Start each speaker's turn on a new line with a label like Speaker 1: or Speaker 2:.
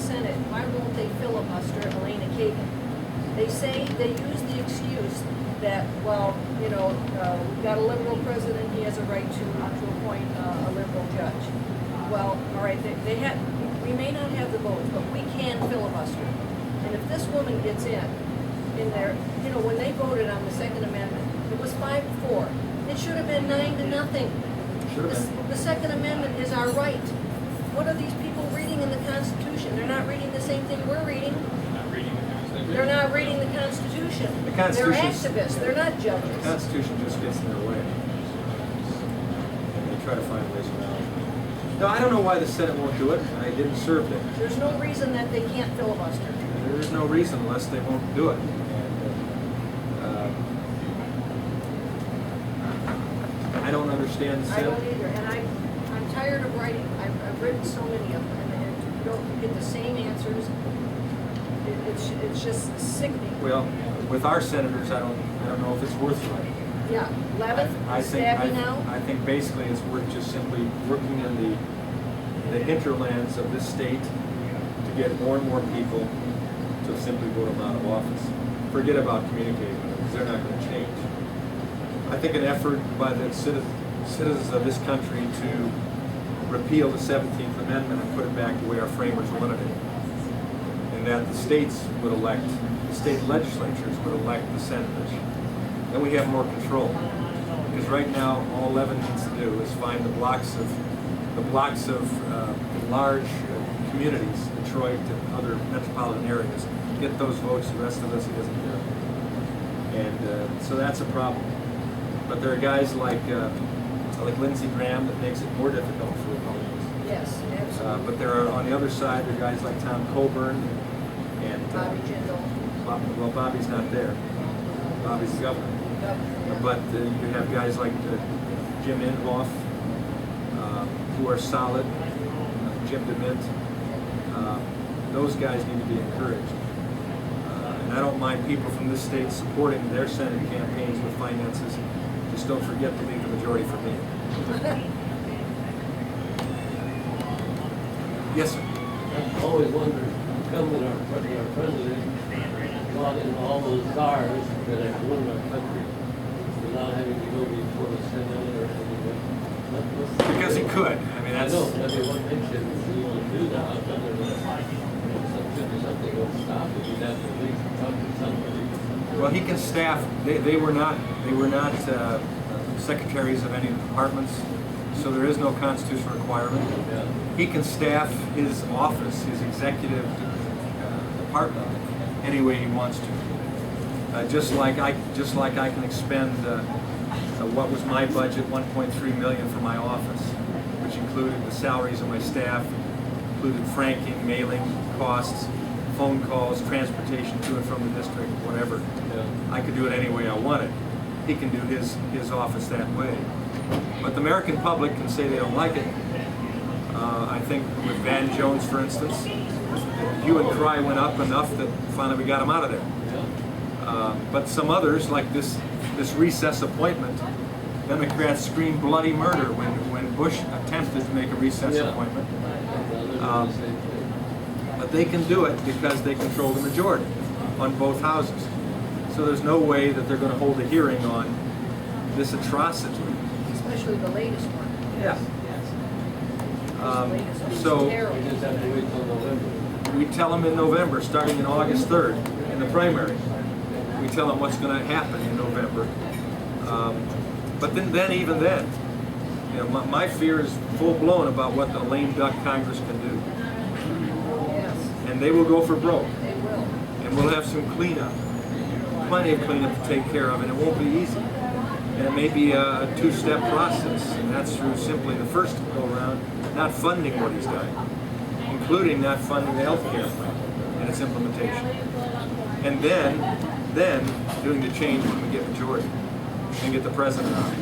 Speaker 1: Senate, why won't they filibuster Elena Kagan? They say, they use the excuse that, well, you know, we've got a liberal president, he has a right to appoint a liberal judge. Well, all right, we may not have the votes, but we can filibuster. And if this woman gets in there, you know, when they voted on the Second Amendment, it was 5-4. It should have been 9-0. The Second Amendment is our right. What are these people reading in the Constitution? They're not reading the same thing we're reading. They're not reading the Constitution.
Speaker 2: The
Speaker 1: They're activists. They're not judges.
Speaker 2: The Constitution just gets in their way. And they try to find ways around it. No, I don't know why the Senate won't do it. I didn't serve there.
Speaker 1: There's no reason that they can't filibuster.
Speaker 2: There is no reason unless they won't do it. And I don't understand the Senate.
Speaker 1: I don't either. And I'm tired of writing. I've written so many of them, and you don't get the same answers. It's just sickening.
Speaker 2: Well, with our senators, I don't know if it's worth writing.
Speaker 1: Yeah, Levin, Stabby now.
Speaker 2: I think basically it's worth just simply working in the hinterlands of this state to get more and more people to simply vote them out of office. Forget about communicating with them, because they're not going to change. I think an effort by the citizens of this country to repeal the 17th Amendment and put it back the way our framers wanted it, and that the states would elect, the state legislatures would elect the senators. Then we have more control. Because right now, all Levin needs to do is find the blocks of large communities, Detroit and other metropolitan areas, get those votes. The rest of us, he doesn't care. And so that's a problem. But there are guys like Lindsey Graham that makes it more difficult for Republicans.
Speaker 1: Yes, absolutely.
Speaker 2: But there are, on the other side, there are guys like Tom Coburn and
Speaker 1: Bobby Jindal.
Speaker 2: Well, Bobby's not there. Bobby's the governor. But you have guys like Jim Inhofe, who are solid, Jim DeMint. Those guys need to be encouraged. And I don't mind people from this state supporting their Senate campaigns with finances. Just don't forget to leave the majority for me. Yes, sir.
Speaker 3: I've always wondered, come that our president brought in all those cars that have ruined our country without having to go before the Senate or anything.
Speaker 2: Because he could. I mean, that's.
Speaker 3: I know, everyone mentioned he won't do that. I thought there was something that would stop it. You'd have to at least talk to somebody.
Speaker 2: Well, he can staff. They were not secretaries of any departments, so there is no constitutional requirement.
Speaker 3: Yeah.
Speaker 2: He can staff his office, his executive department, any way he wants to. Just like I can expend what was my budget, $1.3 million for my office, which included the salaries of my staff, included franking, mailing costs, phone calls, transportation to and from the district, whatever.
Speaker 3: Yeah.
Speaker 2: I could do it any way I wanted. He can do his office that way. But the American public can say they don't like it. I think with Van Jones, for instance, the hue and cry went up enough that finally we got him out of there.
Speaker 3: Yeah.
Speaker 2: But some others, like this recess appointment, Democrats screamed bloody murder when Bush attempted to make a recess appointment. But they can do it because they control the majority on both houses. So there's no way that they're going to hold a hearing on this atrocity.
Speaker 1: Especially the latest one.
Speaker 2: Yeah.
Speaker 1: So
Speaker 3: We just have to wait till November.
Speaker 2: we tell them in November, starting in August 3rd, in the primary. We tell them what's going to happen in November. But then, even then, you know, my fear is full blown about what the lame duck Congress can do.
Speaker 1: yes,
Speaker 2: And they will go for broke.
Speaker 1: they will.
Speaker 2: And we'll have some cleanup, plenty of cleanup to take care of, and it won't be easy. And it may be a two-step process, and that's through simply the first go-around, not funding what he's done, including not funding the health care plan and its implementation. And then doing the change when we get majority and get the president out.